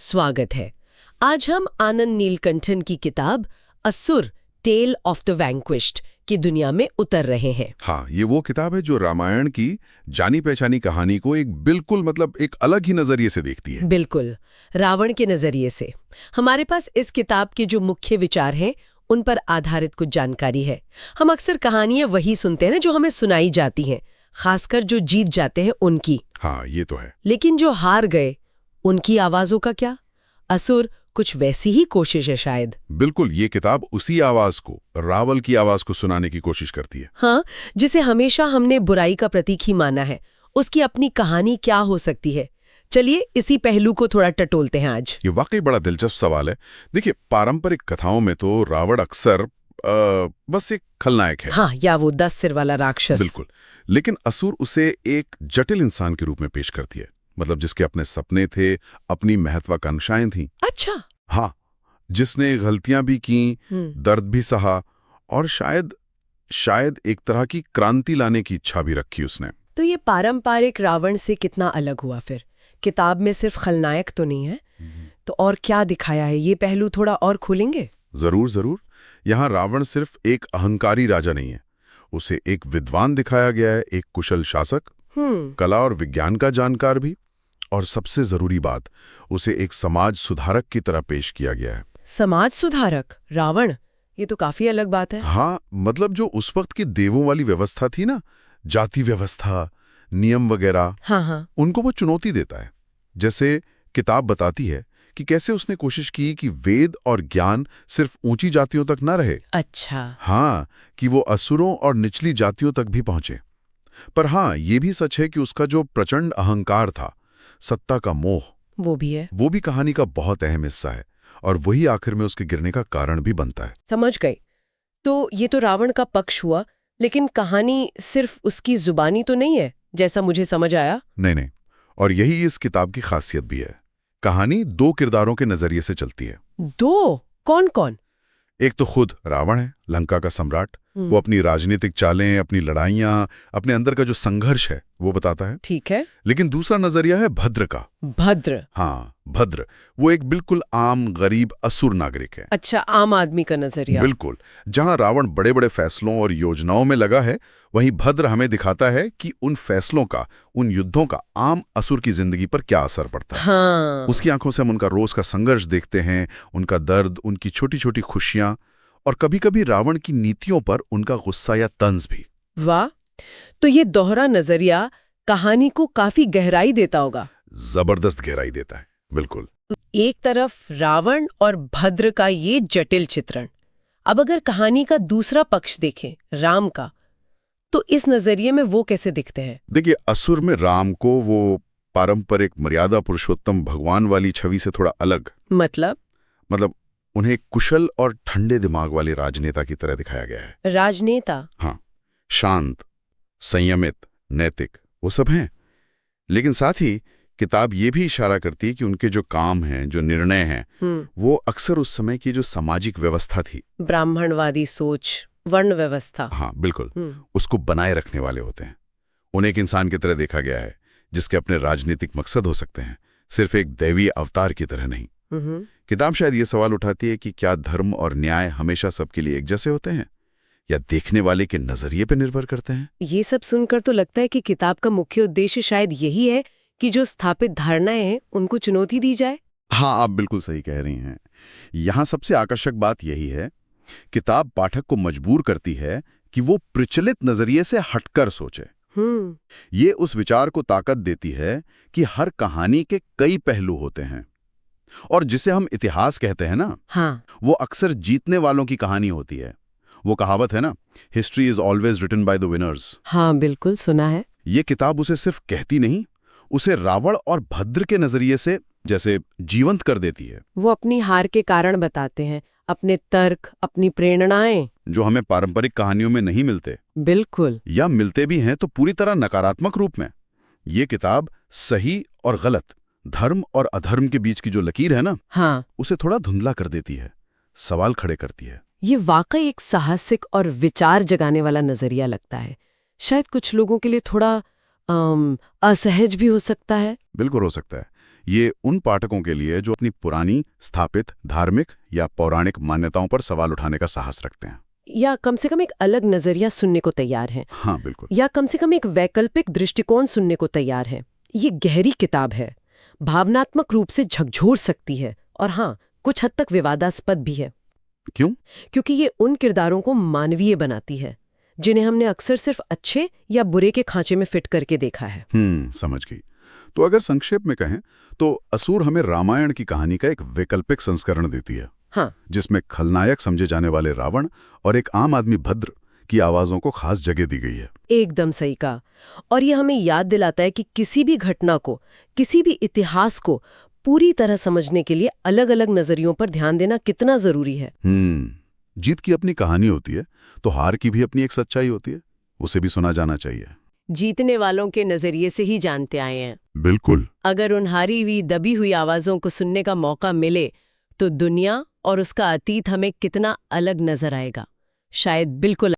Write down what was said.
स्वागत है। आज हम आनंद नीलकंठन की किताब असुर टेल ऑफ द वैंक्विश्ड की दुनिया में उतर रहे हैं। हाँ, ये वो किताब है जो रामायण की जानी पहचानी कहानी को एक बिल्कुल एक अलग ही नजरिए से देखती है। बिल्कुल, रावण के नजरिए से। हमारे पास इस किताब के जो मुख्य विचार हैं उन पर आधारित कुछ जानकारी है। हम अक्सर कहानियां वही सुनते हैं ना जो हमें सुनाई जाती हैं, खासकर जो जीत जाते हैं उनकी। हाँ, ये तो है। लेकिन जो हार गए उनकी आवाजों का क्या? असुर कुछ वैसी ही कोशिश है शायद। बिल्कुल, ये किताब उसी आवाज को, रावल की आवाज को सुनाने की कोशिश करती है। हाँ, जिसे हमेशा हमने बुराई का प्रतीक ही माना है, उसकी अपनी कहानी क्या हो सकती है? चलिए इसी पहलू को थोड़ा टटोलते हैं आज। ये वाकई बड़ा दिलचस्प सवाल है। देखिए, पारंपरिक कथाओं में तो रावण अक्सर बस एक खलनायक है। हाँ, या वो 10 सिर वाला राक्षस। बिल्कुल, लेकिन असुर उसे एक जटिल इंसान के रूप में पेश करती है। जिसके अपने सपने थे, अपनी महत्वाकांक्षाएं थीं। अच्छा। हाँ, जिसने गलतियां भी की, दर्द भी सहा और शायद एक तरह की क्रांति लाने की इच्छा भी रखी उसने। तो ये पारंपरिक रावण से कितना अलग हुआ फिर? किताब में सिर्फ खलनायक तो नहीं है, तो और क्या दिखाया है? ये पहलू थोड़ा और खोलेंगे? जरूर। यहाँ रावण सिर्फ एक अहंकारी राजा नहीं है, उसे एक विद्वान दिखाया गया है, एक कुशल शासक, कला और विज्ञान का जानकार भी, और सबसे जरूरी बात, उसे एक समाज सुधारक की तरह पेश किया गया है। समाज सुधारक रावण, ये तो काफी अलग बात है। हाँ, जो उस वक्त की देवों वाली व्यवस्था थी ना, जाति व्यवस्था, नियम वगैरह, हाँ, उनको वो चुनौती देता है। जैसे किताब बताती है कि कैसे उसने कोशिश की कि वेद और ज्ञान सिर्फ ऊंची जातियों तक न रहे। अच्छा। हाँ, कि वो असुरों और निचली जातियों तक भी पहुंचे। पर हाँ, ये भी सच है कि उसका जो प्रचंड अहंकार था, सत्ता का मोह, वो भी कहानी का बहुत अहम हिस्सा है, और वही आखिर में उसके गिरने का कारण भी बनता है। समझ गई। तो ये तो रावण का पक्ष हुआ, लेकिन कहानी सिर्फ उसकी जुबानी तो नहीं है, जैसा मुझे समझ आया। नहीं, और यही इस किताब की खासियत भी है। कहानी दो किरदारों के नजरिए से चलती है। दो? कौन कौन? एक तो खुद रावण है, लंका का सम्राट। वो अपनी राजनीतिक चालें, अपनी लड़ाइयां, अपने अंदर का जो संघर्ष है वो बताता है। ठीक है। लेकिन दूसरा नजरिया है भद्र का। भद्र? हाँ, भद्र। वो एक बिल्कुल आम गरीब असुर नागरिक है। अच्छा, आम आदमी का नजरिया। बिल्कुल। जहां रावण बड़े बड़े फैसलों और योजनाओं में लगा है, वहीं भद्र हमें दिखाता है कि उन फैसलों का, उन युद्धों का आम असुर की जिंदगी पर क्या असर पड़ता है। हाँ। उसकी आंखों से हम उनका रोज का संघर्ष देखते हैं, उनका दर्द, उनकी छोटी छोटी खुशियां, और कभी कभी रावण की नीतियों पर उनका गुस्सा या तंज भी। वाह, तो ये दोहरा नजरिया कहानी को काफी गहराई देता होगा। जबरदस्त गहराई देता है। बिल्कुल। एक तरफ रावण और भद्र का ये जटिल चित्रण, अब अगर कहानी का दूसरा पक्ष देखें, राम का, तो इस नजरिए में वो कैसे दिखते हैं? देखिए, असुर में राम को वो पारंपरिक मर्यादा पुरुषोत्तम भगवान वाली छवि से थोड़ा अलग, मतलब उन्हें कुशल और ठंडे दिमाग वाले राजनेता की तरह दिखाया गया है। राजनेता? हाँ, शांत, संयमित, नैतिक, वो सब हैं। लेकिन साथ ही किताब ये भी इशारा करती है कि उनके जो काम हैं, जो निर्णय हैं, वो अक्सर उस समय की जो सामाजिक व्यवस्था थी, ब्राह्मणवादी सोच, वर्ण व्यवस्था, हाँ बिल्कुल, उसको बनाए रखने वाले होते हैं। उन्हें एक इंसान की तरह देखा गया है, जिसके अपने राजनीतिक मकसद हो सकते हैं, सिर्फ एक दैवीय अवतार की तरह नहीं। किताब शायद ये सवाल उठाती है कि क्या धर्म और न्याय हमेशा सबके लिए एक जैसे होते हैं, या देखने वाले के नजरिए पर निर्भर करते हैं? ये सब सुनकर तो लगता है कि किताब का मुख्य उद्देश्य शायद यही है कि जो स्थापित धारणाएं हैं उनको चुनौती दी जाए। हाँ, आप बिल्कुल सही कह रही हैं। यहाँ सबसे आकर्षक बात यही है, किताब पाठक को मजबूर करती है कि वो प्रचलित नजरिए से हटकर सोचे। ये उस विचार को ताकत देती है कि हर कहानी के कई पहलू होते हैं, और जिसे हम इतिहास कहते हैं ना, हाँ, वो अक्सर जीतने वालों की कहानी होती है। वो कहावत है ना, history is always written by the winners. हाँ, बिल्कुल सुना है। ये किताब उसे सिर्फ कहती नहीं, उसे रावण और भद्र के नजरिए से जैसे जीवंत कर देती है। वो अपनी हार के कारण बताते हैं, अपने तर्क, अपनी प्रेरणाएं, जो हमें पारंपरिक कहानियों में नहीं मिलते। बिल्कुल। या मिलते भी हैं तो पूरी तरह नकारात्मक रूप में। ये किताब सही और गलत, धर्म और अधर्म के बीच की जो लकीर है ना, हाँ, उसे थोड़ा धुंधला कर देती है, सवाल खड़े करती है। ये वाकई एक साहसिक और विचार जगाने वाला नजरिया लगता है। शायद कुछ लोगों के लिए थोड़ा असहज भी हो सकता है। बिल्कुल हो सकता है। ये उन पाठकों के लिए जो अपनी पुरानी स्थापित धार्मिक या पौराणिक मान्यताओं पर सवाल उठाने का साहस रखते हैं, या कम से कम एक अलग नजरिया सुनने को तैयार हैं। हाँ बिल्कुल। या कम से कम एक वैकल्पिक दृष्टिकोण सुनने को तैयार है। ये गहरी किताब है, भावनात्मक रूप से झकझोर सकती है और हाँ, कुछ हद तक विवादास्पद भी है। क्यों? क्योंकि ये उन किरदारों को मानवीय बनाती है जिन्हें हमने अक्सर सिर्फ अच्छे या बुरे के खांचे में फिट करके देखा है। समझ गई। तो अगर संक्षेप में कहें तो असुर हमें रामायण की कहानी का एक वैकल्पिक संस्करण देती है, हाँ, जिसमें खलनायक समझे जाने वाले रावण और एक आम आदमी भद्र की आवाजों को खास जगह दी गई है। एकदम सही कहा। और ये हमें याद दिलाता है कि किसी भी घटना को, किसी भी इतिहास को पूरी तरह समझने के लिए अलग अलग नजरियों पर ध्यान देना कितना जरूरी है। जीत की अपनी कहानी होती है तो हार की भी अपनी एक सच्चाई होती है, उसे भी सुना जाना चाहिए। जीतने वालों के नजरिए से ही जानते आए हैं। बिल्कुल। अगर उन हारी हुई दबी हुई आवाजों को सुनने का मौका मिले तो दुनिया और उसका अतीत हमें कितना अलग नजर आएगा, शायद बिल्कुल